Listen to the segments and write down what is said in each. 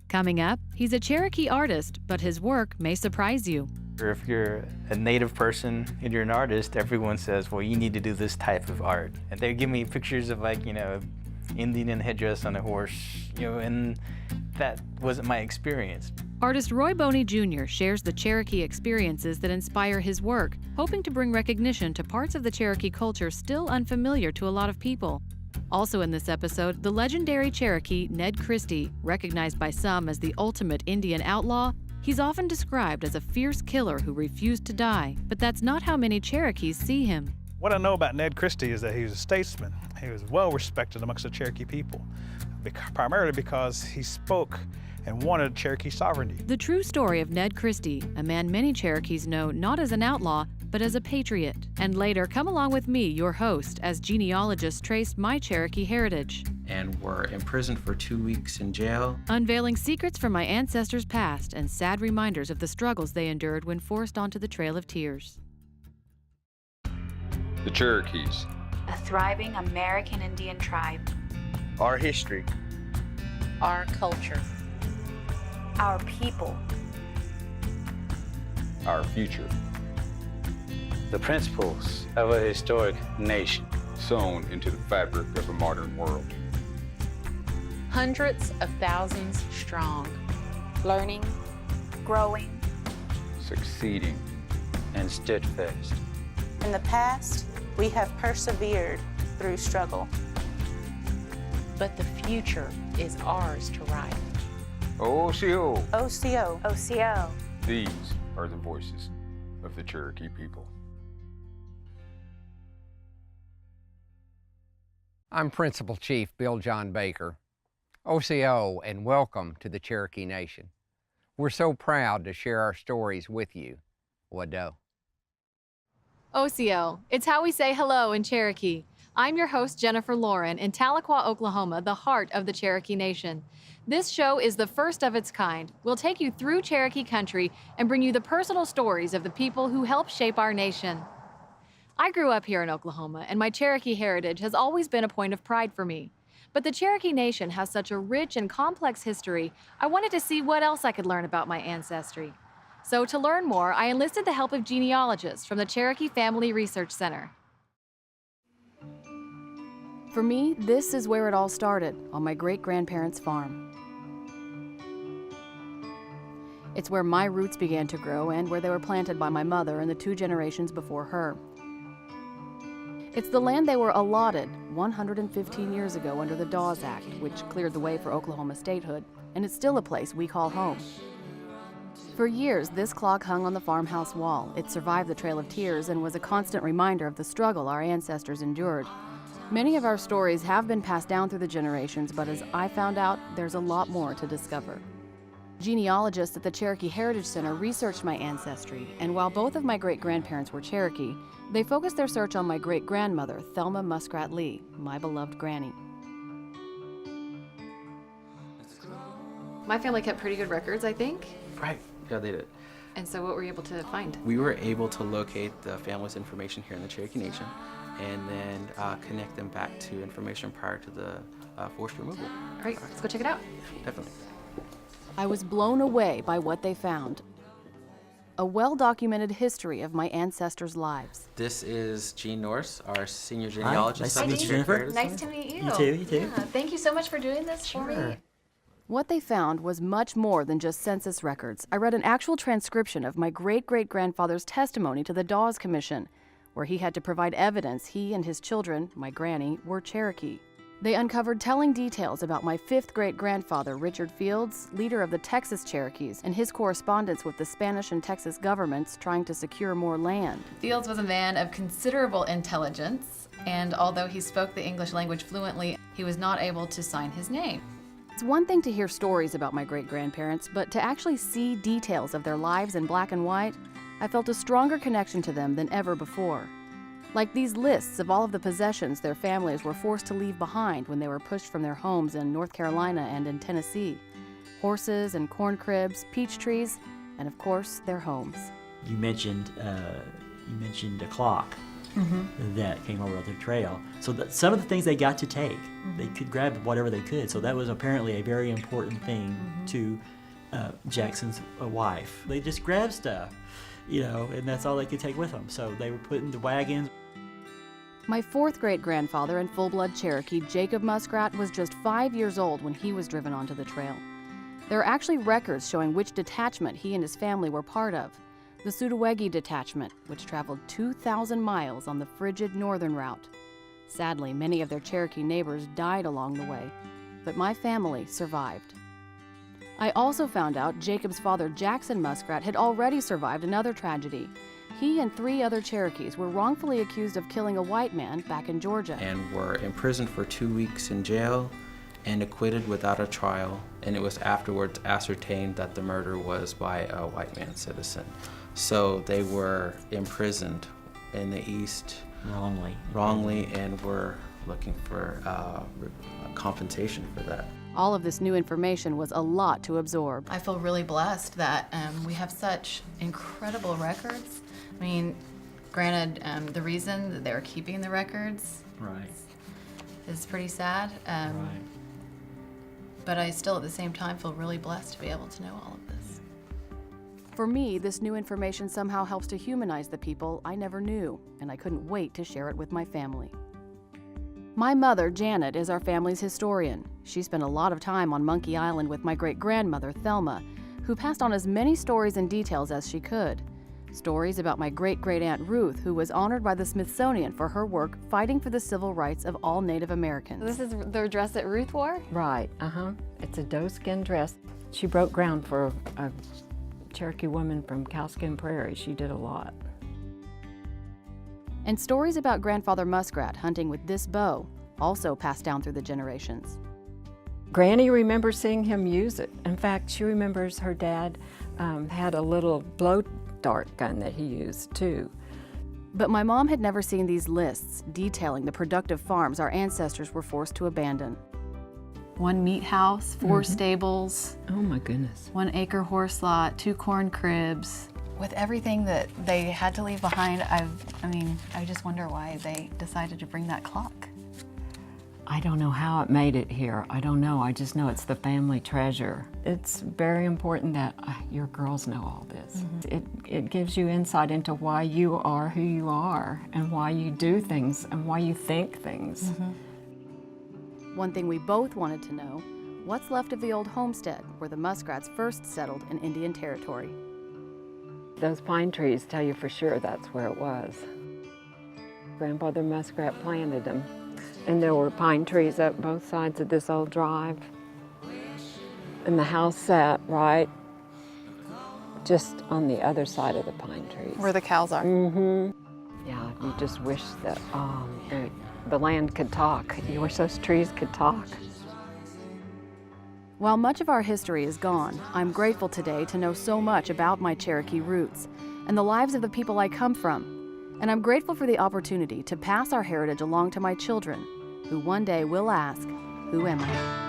Coming up, he's a Cherokee artist, but his work may surprise you. If you're a native person and you're an artist, everyone says, well, you need to do this type of art. And they give me pictures of Indian headdress on a horse, and that wasn't my experience. Artist Roy Boney Jr. shares the Cherokee experiences that inspire his work, hoping to bring recognition to parts of the Cherokee culture still unfamiliar to a lot of people. Also in this episode, the legendary Cherokee Ned Christy, recognized by some as the ultimate Indian outlaw. He's often described as a fierce killer who refused to die, but that's not how many Cherokees see him. What I know about Ned Christie is that he was a statesman. He was well respected amongst the Cherokee people, primarily because he spoke and wanted Cherokee sovereignty. The true story of Ned Christy, a man many Cherokees know not as an outlaw, but as a patriot. And later, come along with me, your host, as genealogists traced my Cherokee heritage. And were imprisoned for 2 weeks in jail. Unveiling secrets from my ancestors' past and sad reminders of the struggles they endured when forced onto the Trail of Tears. The Cherokees. A thriving American Indian tribe. Our history. Our culture. Our people. Our future. The principles of a historic nation. Sewn into the fabric of a modern world. Hundreds of thousands strong. Learning. Growing. Succeeding. And steadfast. In the past, we have persevered through struggle. But the future is ours to write. Osiyo. Osiyo. Osiyo. These are the voices of the Cherokee people. I'm Principal Chief Bill John Baker. Osiyo, and welcome to the Cherokee Nation. We're so proud to share our stories with you. Wado. Osiyo, it's how we say hello in Cherokee. I'm your host, Jennifer Loren, in Tahlequah, Oklahoma, the heart of the Cherokee Nation. This show is the first of its kind. We'll take you through Cherokee country and bring you the personal stories of the people who helped shape our nation. I grew up here in Oklahoma, and my Cherokee heritage has always been a point of pride for me. But the Cherokee Nation has such a rich and complex history, I wanted to see what else I could learn about my ancestry. So to learn more, I enlisted the help of genealogists from the Cherokee Family Research Center. For me, this is where it all started, on my great-grandparents' farm. It's where my roots began to grow and where they were planted by my mother and the 2 generations before her. It's the land they were allotted 115 years ago under the Dawes Act, which cleared the way for Oklahoma statehood, and it's still a place we call home. For years, this clock hung on the farmhouse wall. It survived the Trail of Tears and was a constant reminder of the struggle our ancestors endured. Many of our stories have been passed down through the generations, but as I found out, there's a lot more to discover. Genealogists at the Cherokee Heritage Center researched my ancestry, and while both of my great-grandparents were Cherokee, they focused their search on my great-grandmother, Thelma Muskrat Lee, my beloved granny. My family kept pretty good records, I think. Right, yeah, they did. And so what were you able to find? We were able to locate the family's information here in the Cherokee Nation and then connect them back to information prior to the forced removal. All right, let's go check it out. Definitely. I was blown away by what they found. A well-documented history of my ancestors' lives. This is Gene Norris, our senior genealogist. Nice to meet you, Jennifer. Nice to meet you. You too, you too. Yeah, thank you so much for doing this for me. What they found was much more than just census records. I read an actual transcription of my great-great-grandfather's testimony to the Dawes Commission, where he had to provide evidence he and his children, my granny, were Cherokee. They uncovered telling details about my 5th great-grandfather, Richard Fields, leader of the Texas Cherokees, and his correspondence with the Spanish and Texas governments trying to secure more land. Fields was a man of considerable intelligence, and although he spoke the English language fluently, he was not able to sign his name. It's one thing to hear stories about my great-grandparents, but to actually see details of their lives in black and white, I felt a stronger connection to them than ever before. Like these lists of all of the possessions their families were forced to leave behind when they were pushed from their homes in North Carolina and in Tennessee. Horses and corn cribs, peach trees, and of course, their homes. You mentioned a clock. that came over the trail. So some of the things they got to take, they could grab whatever they could. So that was apparently a very important thing to Jackson's wife. They just grabbed stuff, you know, and that's all they could take with them. So they were put in the wagons. My fourth great-grandfather and full-blood Cherokee, Jacob Muskrat, was just 5 years old when he was driven onto the trail. There are actually records showing which detachment he and his family were part of. The Sudowegee Detachment, which traveled 2,000 miles on the frigid northern route. Sadly, many of their Cherokee neighbors died along the way, but my family survived. I also found out Jacob's father, Jackson Muskrat, had already survived another tragedy. He and 3 other Cherokees were wrongfully accused of killing a white man back in Georgia. And were imprisoned for 2 weeks in jail and acquitted without a trial. And it was afterwards ascertained that the murder was by a white man citizen. So they were imprisoned in the East wrongly and were looking for compensation for that. All of this new information was a lot to absorb. I feel really blessed that we have such incredible records. I mean, granted, the reason that they're keeping the records is pretty sad. But I still, at the same time, feel really blessed to be able to know all of this. For me, this new information somehow helps to humanize the people I never knew, and I couldn't wait to share it with my family. My mother, Janet, is our family's historian. She spent a lot of time on Monkey Island with my great-grandmother, Thelma, who passed on as many stories and details as she could. Stories about my great-great-aunt Ruth, who was honored by the Smithsonian for her work fighting for the civil rights of all Native Americans. This is the dress that Ruth wore? Right, It's a doe-skin dress. She broke ground for a Cherokee woman from Cowskin Prairie. She did a lot. And stories about Grandfather Muskrat hunting with this bow, also passed down through the generations. Granny remembers seeing him use it. In fact, she remembers her dad had a little blow dart gun that he used too. But my mom had never seen these lists detailing the productive farms our ancestors were forced to abandon. 1 meat house, 4 stables. Oh my goodness. 1 acre horse lot, 2 corn cribs. With everything that they had to leave behind, I just wonder why they decided to bring that clock. I don't know how it made it here. I don't know. I just know it's the family treasure. It's very important that your girls know all this. It gives you insight into why you are who you are and why you do things and why you think things. One thing we both wanted to know, what's left of the old homestead where the Muskrats first settled in Indian Territory? Those pine trees tell you for sure that's where it was. Grandfather Muskrat planted them. And there were pine trees up both sides of this old drive. And the house sat right just on the other side of the pine trees. Where the cows are. Yeah, you just wish that the land could talk. You wish those trees could talk. While much of our history is gone, I'm grateful today to know so much about my Cherokee roots and the lives of the people I come from. And I'm grateful for the opportunity to pass our heritage along to my children, who one day will ask, who am I?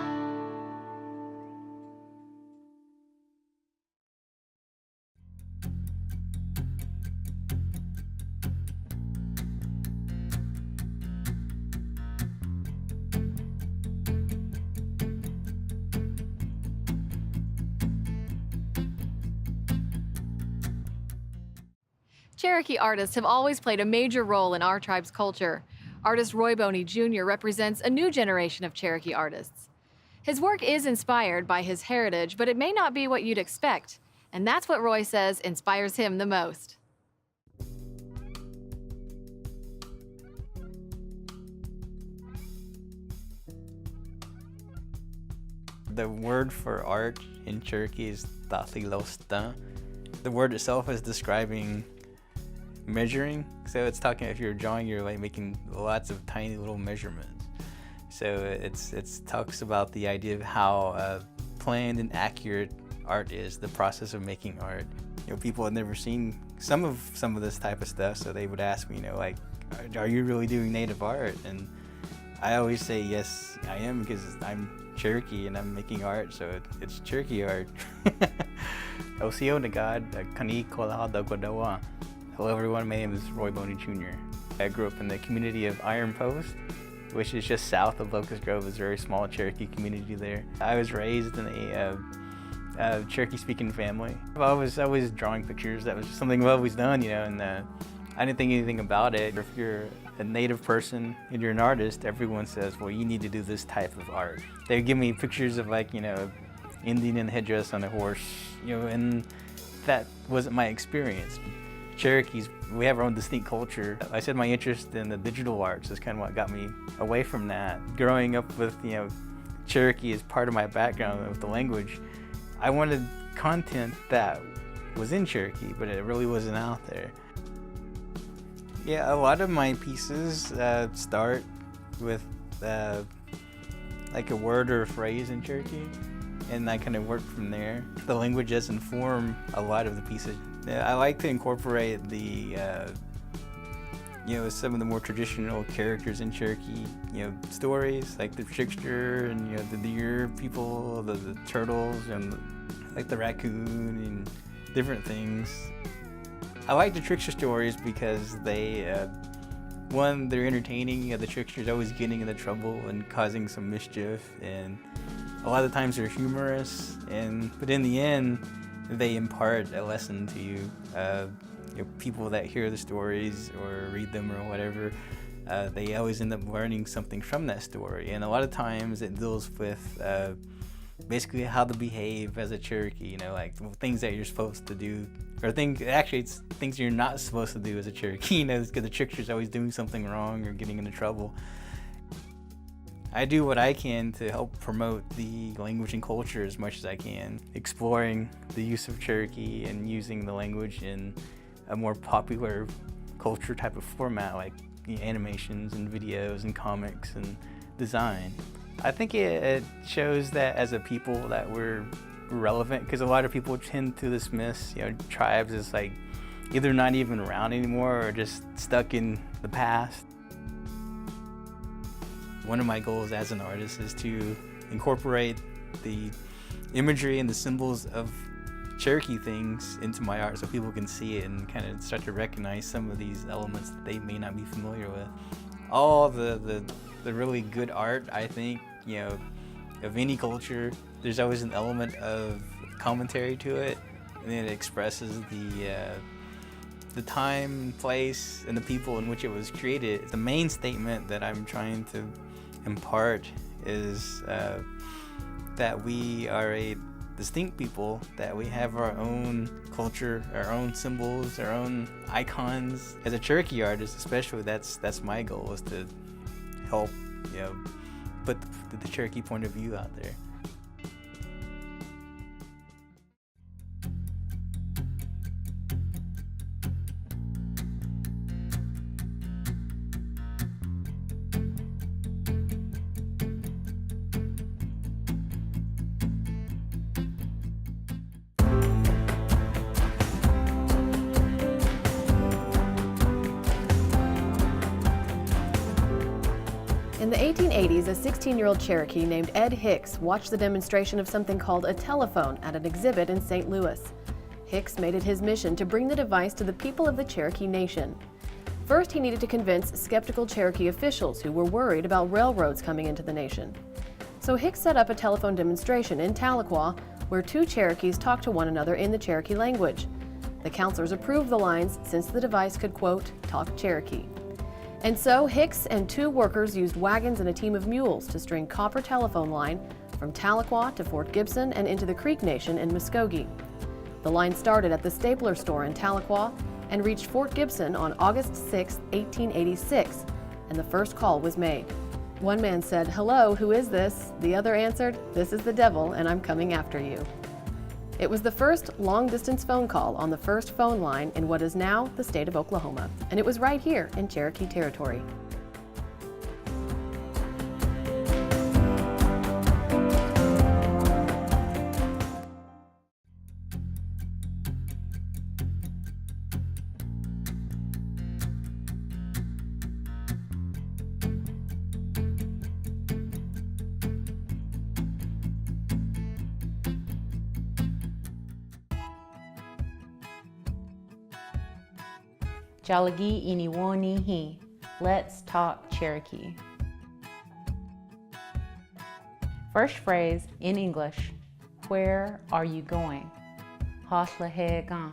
Cherokee artists have always played a major role in our tribe's culture. Artist Roy Boney Jr. represents a new generation of Cherokee artists. His work is inspired by his heritage, but it may not be what you'd expect. And that's what Roy says inspires him the most. The word for art in Cherokee is tatilosta. The word itself is describing measuring. So it's talking, if you're drawing, you're like making lots of tiny little measurements. So it talks about the idea of how planned and accurate art is, the process of making art. You know, people had never seen some of this type of stuff, so they would ask me, you know, like, are you really doing native art? And I always say, yes, I am, because I'm Cherokee and I'm making art, so it's Cherokee art. Osiyo Nagad, Kani Kola Dagodawa. Hello everyone, my name is Roy Boney Jr. I grew up in the community of Iron Post, which is just south of Locust Grove. It's a very small Cherokee community there. I was raised in a Cherokee-speaking family. I was always drawing pictures. That was just something I've always done, and I didn't think anything about it. If you're a native person and you're an artist, everyone says, well, you need to do this type of art. They give me pictures of Indian in headdress on a horse, and that wasn't my experience. Cherokees, we have our own distinct culture. I said my interest in the digital arts is kind of what got me away from that. Growing up with, Cherokee as part of my background with the language, I wanted content that was in Cherokee, but it really wasn't out there. Yeah, a lot of my pieces start with like a word or a phrase in Cherokee, and I kind of work from there. The language does inform a lot of the pieces. I like to incorporate the, some of the more traditional characters in Cherokee, stories like the trickster and the deer people, the turtles, and like the raccoon and different things. I like the trickster stories because they, one, they're entertaining. The trickster's always getting into trouble and causing some mischief, and a lot of the times they're humorous. But in the end, they impart a lesson to you. People that hear the stories or read them or whatever, they always end up learning something from that story. And a lot of times it deals with basically how to behave as a Cherokee, like things that you're supposed to do, or it's things you're not supposed to do as a Cherokee, because the trickster's always doing something wrong or getting into trouble. I do what I can to help promote the language and culture as much as I can, exploring the use of Cherokee and using the language in a more popular culture type of format, like animations and videos and comics and design. I think it shows that as a people that we're relevant, because a lot of people tend to dismiss tribes as like either not even around anymore or just stuck in the past. One of my goals as an artist is to incorporate the imagery and the symbols of Cherokee things into my art so people can see it and kind of start to recognize some of these elements that they may not be familiar with. All the really good art, I think, of any culture, there's always an element of commentary to it, and it expresses the time, place, and the people in which it was created. The main statement that I'm trying to impart is that we are a distinct people, that we have our own culture, our own symbols, our own icons. As a Cherokee artist especially, that's my goal, is to help put the Cherokee point of view out there. In the 1880s, a 16-year-old Cherokee named Edie Hicks watched the demonstration of something called a telephone at an exhibit in St. Louis. Hicks made it his mission to bring the device to the people of the Cherokee Nation. First, he needed to convince skeptical Cherokee officials who were worried about railroads coming into the nation. So Hicks set up a telephone demonstration in Tahlequah where two Cherokees talked to one another in the Cherokee language. The counselors approved the lines since the device could, quote, talk Cherokee. And so Hicks and two workers used wagons and a team of mules to string copper telephone line from Tahlequah to Fort Gibson and into the Creek Nation in Muskogee. The line started at the Stapler store in Tahlequah and reached Fort Gibson on August 6, 1886, and the first call was made. One man said, "Hello, who is this?" The other answered, "This is the devil, and I'm coming after you." It was the first long-distance phone call on the first phone line in what is now the state of Oklahoma, and it was right here in Cherokee territory. Jalagi iniwoni hi, Let's talk Cherokee. First phrase in English, where are you going? Hoslehegan.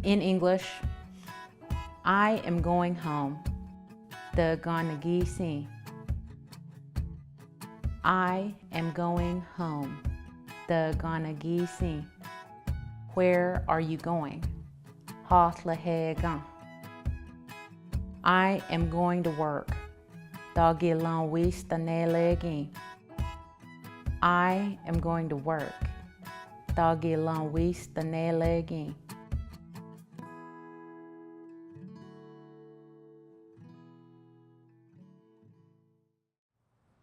In English, I am going home. The Ganagisi. I am going home. The Ganagisi. Where are you going? Hoslehegan. I am going to work. Dagilan wistanelegi. I am going to work. Dagilan wistanelegi.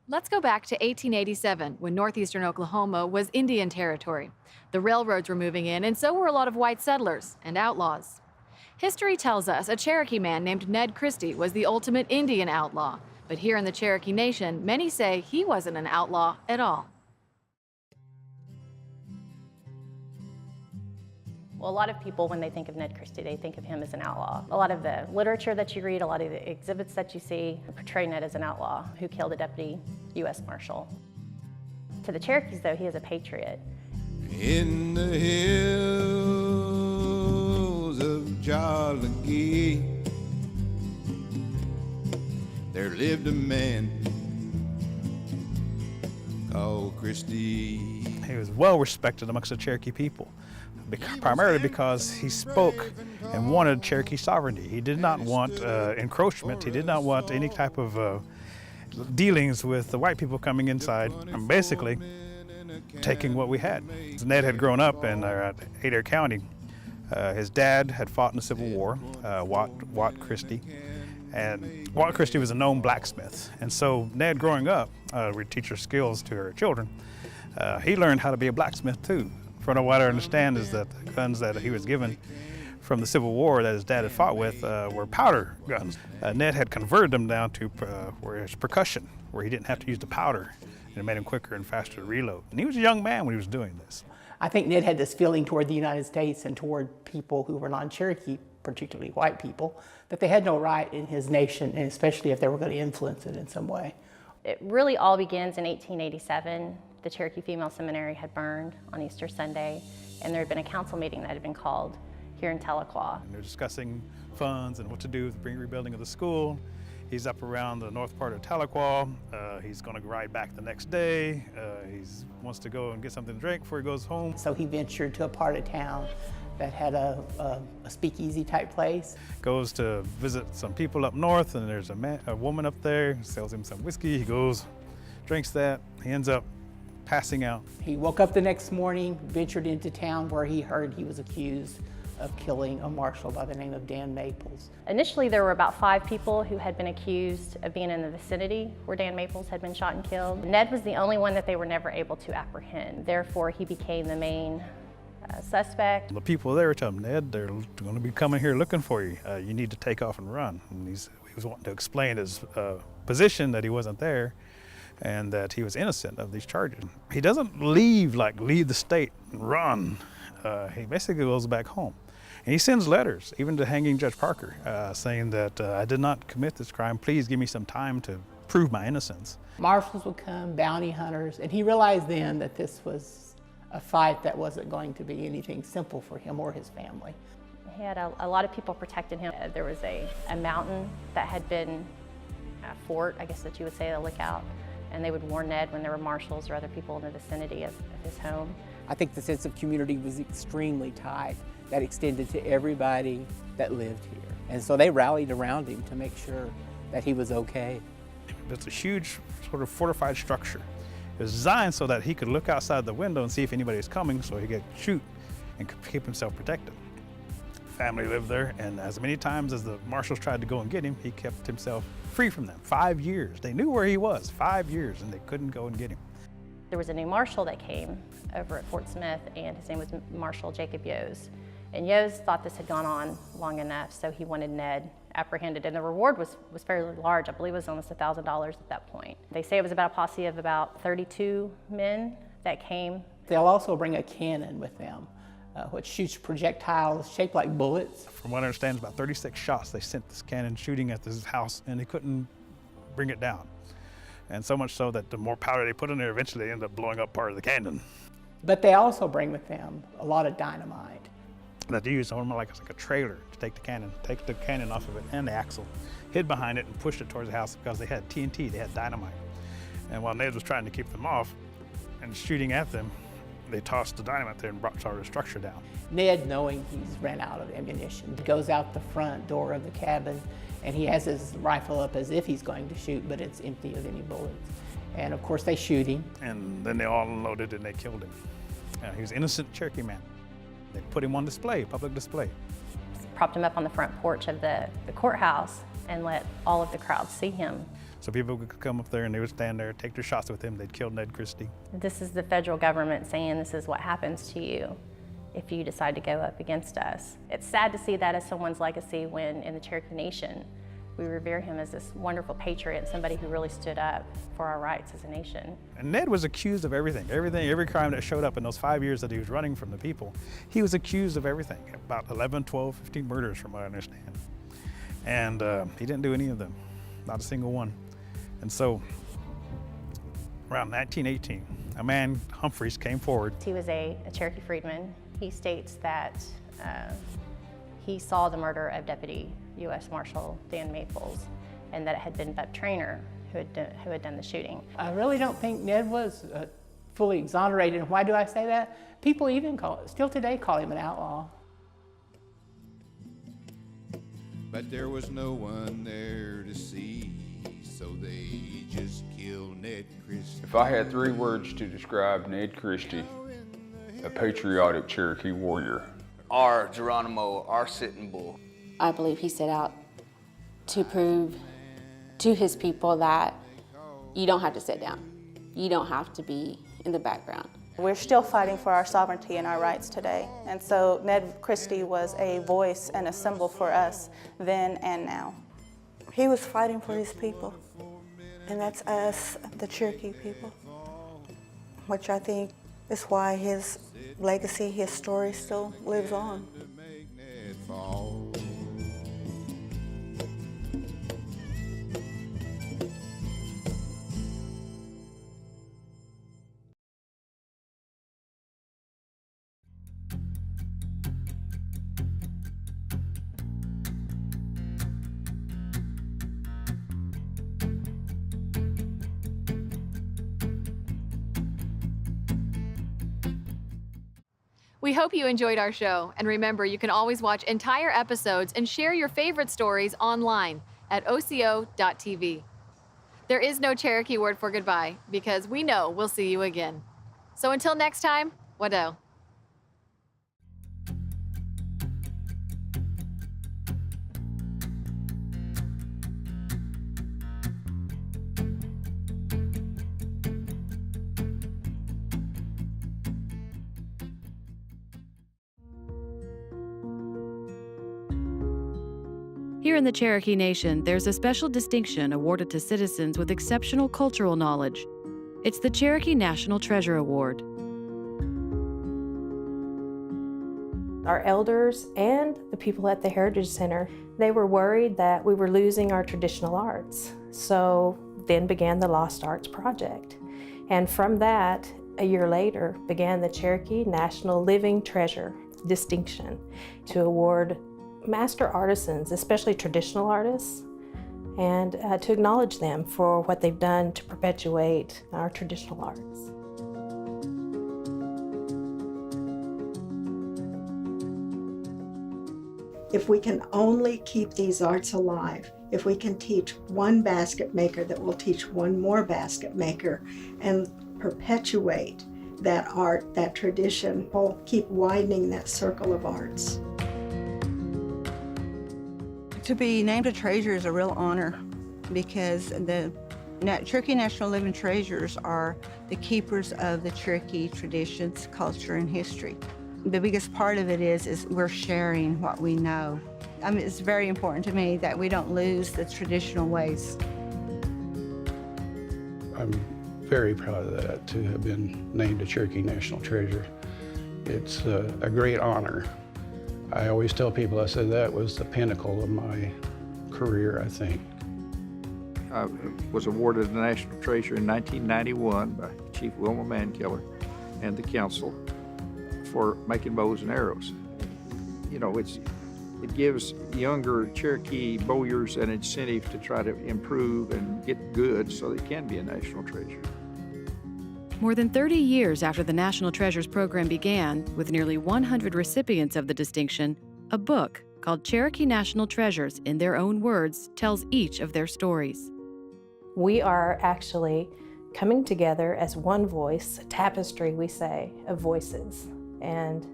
Let's go back to 1887, when northeastern Oklahoma was Indian territory. The railroads were moving in, and so were a lot of white settlers and outlaws. History tells us a Cherokee man named Ned Christy was the ultimate Indian outlaw. But here in the Cherokee Nation, many say he wasn't an outlaw at all. Well, a lot of people, when they think of Ned Christie, they think of him as an outlaw. A lot of the literature that you read, a lot of the exhibits that you see portray Ned as an outlaw who killed a deputy U.S. Marshal. To the Cherokees, though, he is a patriot. In the hills of Cherokee, there lived a man called Christie. He was well respected amongst the Cherokee people, primarily because he spoke and wanted Cherokee sovereignty. He did not want encroachment. He did not want any type of dealings with the white people coming inside and basically taking what we had. Ned had grown up in Adair County. His dad had fought in the Civil War, Wat Christie. And Wat Christie was a known blacksmith. And so Ned, growing up, would teach her skills to her children. He learned how to be a blacksmith too. From what I understand is that the guns that he was given from the Civil War that his dad had fought with were powder guns. Ned had converted them down to where it's percussion, where he didn't have to use the powder, and it made him quicker and faster to reload. And he was a young man when he was doing this. I think Ned had this feeling toward the United States and toward people who were non-Cherokee, particularly white people, that they had no right in his nation, and especially if they were going to influence it in some way. It really all begins in 1887. The Cherokee Female Seminary had burned on Easter Sunday, and there had been a council meeting that had been called here in Tahlequah. And they're discussing funds and what to do with the rebuilding of the school. He's up around the north part of Tahlequah. He's going to ride back the next day. He wants to go and get something to drink before he goes home. So he ventured to a part of town that had a speakeasy type place. Goes to visit some people up north, and there's a woman up there, sells him some whiskey. He goes, drinks that. He ends up passing out. He woke up the next morning, ventured into town where he heard he was accused of killing a marshal by the name of Dan Maples. Initially, there were about 5 people who had been accused of being in the vicinity where Dan Maples had been shot and killed. Ned was the only one that they were never able to apprehend. Therefore, he became the main suspect. The people there were telling him, Ned, they're going to be coming here looking for you. You need to take off and run. And he was wanting to explain his position, that he wasn't there, and that he was innocent of these charges. He doesn't leave the state and run. He basically goes back home. And he sends letters, even to hanging Judge Parker, saying that I did not commit this crime. Please give me some time to prove my innocence. Marshals would come, bounty hunters, and he realized then that this was a fight that wasn't going to be anything simple for him or his family. He had a lot of people protecting him. There was a mountain that had been a fort, I guess that you would say, a lookout, and they would warn Ned when there were marshals or other people in the vicinity of his home. I think the sense of community was extremely tight. That extended to everybody that lived here. And so they rallied around him to make sure that he was okay. It's a huge sort of fortified structure. It was designed so that he could look outside the window and see if anybody was coming, so he could shoot and keep himself protected. Family lived there, and as many times as the marshals tried to go and get him, he kept himself free from them. 5 years. They knew where he was, 5 years, and they couldn't go and get him. There was a new marshal that came over at Fort Smith, and his name was Marshal Jacob Yose. And Yose thought this had gone on long enough, so he wanted Ned apprehended. And the reward was fairly large. I believe it was almost $1,000 at that point. They say it was about a posse of about 32 men that came. They'll also bring a cannon with them which shoots projectiles shaped like bullets. From what I understand, about 36 shots they sent this cannon shooting at this house, and they couldn't bring it down. And so much so that the more powder they put in there, eventually they ended up blowing up part of the cannon. But they also bring with them a lot of dynamite. That they used almost like a trailer to take the cannon off of it and the axle, hid behind it and pushed it towards the house because they had TNT, they had dynamite. And while Ned was trying to keep them off and shooting at them, they tossed the dynamite there and brought sort of the structure down. Ned, knowing he's ran out of ammunition, goes out the front door of the cabin and he has his rifle up as if he's going to shoot, but it's empty of any bullets. And of course they shoot him. And then they all unloaded and they killed him. He was an innocent Cherokee man. They put him on display, public display. Propped him up on the front porch of the courthouse and let all of the crowd see him. So people could come up there and they would stand there, take their shots with him. They'd kill Ned Christie. This is the federal government saying this is what happens to you if you decide to go up against us. It's sad to see that as someone's legacy when in the Cherokee Nation, we revere him as this wonderful patriot, somebody who really stood up for our rights as a nation. And Ned was accused of everything, every crime that showed up in those 5 years that he was running from the people. He was accused of everything, about 11, 12, 15 murders from what I understand. And he didn't do any of them, not a single one. And so, around 1918, a man, Humphreys, came forward. He was a Cherokee freedman. He states that he saw the murder of Deputy U.S. Marshal Dan Maples, and that it had been Bub Traynor who had done the shooting. I really don't think Ned was fully exonerated. And why do I say that? People even still today call him an outlaw. But there was no one there to see, so they just killed Ned Christie. If I had 3 words to describe Ned Christie, a patriotic Cherokee warrior. Our Geronimo, our Sitting Bull. I believe he set out to prove to his people that you don't have to sit down. You don't have to be in the background. We're still fighting for our sovereignty and our rights today. And so Ned Christie was a voice and a symbol for us then and now. He was fighting for his people, and that's us, the Cherokee people, which I think is why his legacy, his story still lives on. We hope you enjoyed our show, and remember, you can always watch entire episodes and share your favorite stories online at OsiyoTV. There is no Cherokee word for goodbye, because we know we'll see you again. So until next time, Wado. Here in the Cherokee Nation, there's a special distinction awarded to citizens with exceptional cultural knowledge. It's the Cherokee National Treasure Award. Our elders and the people at the Heritage Center, they were worried that we were losing our traditional arts. So then began the Lost Arts Project. And from that, a year later, began the Cherokee National Living Treasure distinction to award master artisans, especially traditional artists, and to acknowledge them for what they've done to perpetuate our traditional arts. If we can only keep these arts alive, if we can teach one basket maker that will teach one more basket maker and perpetuate that art, that tradition, we'll keep widening that circle of arts. To be named a treasure is a real honor because the Cherokee National Living Treasures are the keepers of the Cherokee traditions, culture, and history. The biggest part of it is we're sharing what we know. I mean, it's very important to me that we don't lose the traditional ways. I'm very proud of that, to have been named a Cherokee National Treasure. It's a great honor. I always tell people, I said that was the pinnacle of my career, I think. I was awarded the National Treasure in 1991 by Chief Wilma Mankiller and the council for making bows and arrows. You know, it gives younger Cherokee bowyers an incentive to try to improve and get good so they can be a national treasure. More than 30 years after the National Treasures program began, with nearly 100 recipients of the distinction, a book called Cherokee National Treasures, in their own words, tells each of their stories. We are actually coming together as one voice, a tapestry, we say, of voices. And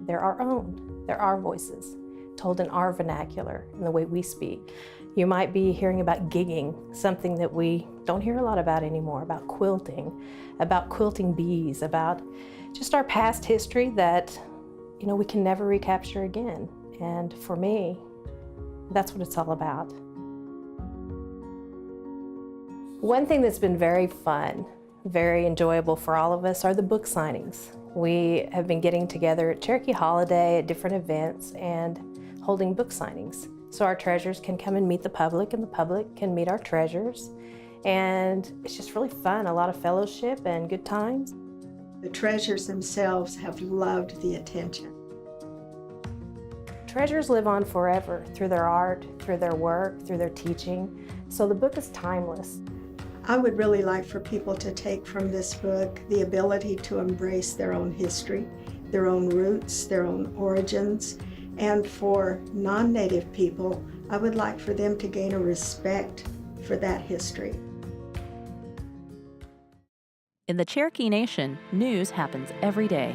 they're our own. They're our voices, told in our vernacular, in the way we speak. You might be hearing about gigging, something that we don't hear a lot about anymore, about quilting bees, about just our past history that, you know, we can never recapture again. And for me, that's what it's all about. One thing that's been very fun, very enjoyable for all of us are the book signings. We have been getting together at Cherokee Holiday at different events and holding book signings. So our treasures can come and meet the public, and the public can meet our treasures. And it's just really fun, a lot of fellowship and good times. The treasures themselves have loved the attention. Treasures live on forever through their art, through their work, through their teaching. So the book is timeless. I would really like for people to take from this book the ability to embrace their own history, their own roots, their own origins. And for non-Native people, I would like for them to gain a respect for that history. In the Cherokee Nation, news happens every day.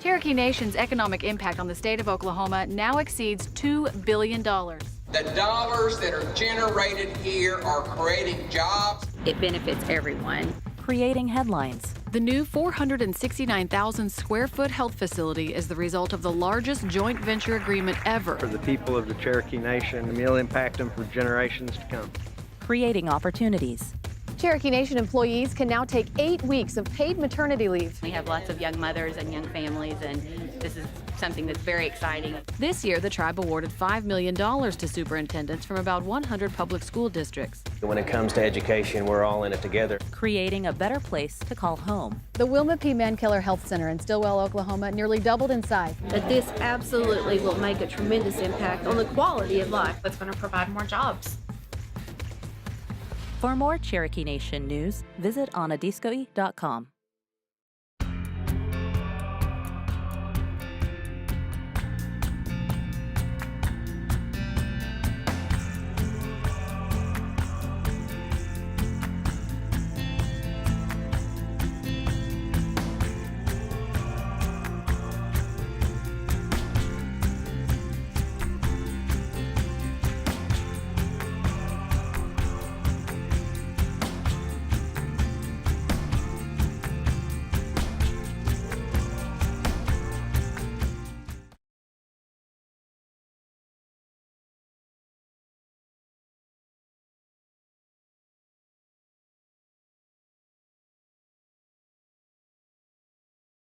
Cherokee Nation's economic impact on the state of Oklahoma now exceeds $2 billion. The dollars that are generated here are creating jobs. It benefits everyone. Creating headlines. The new 469,000 square foot health facility is the result of the largest joint venture agreement ever. For the people of the Cherokee Nation, and will impact them for generations to come. Creating opportunities. Cherokee Nation employees can now take 8 weeks of paid maternity leave. We have lots of young mothers and young families, and this is something that's very exciting. This year, the tribe awarded $5 million to superintendents from about 100 public school districts. When it comes to education, we're all in it together. Creating a better place to call home. The Wilma P. Mankiller Health Center in Stillwell, Oklahoma, nearly doubled in size. That this absolutely will make a tremendous impact on the quality of life. It's going to provide more jobs. For more Cherokee Nation news, visit onadiskoe.com.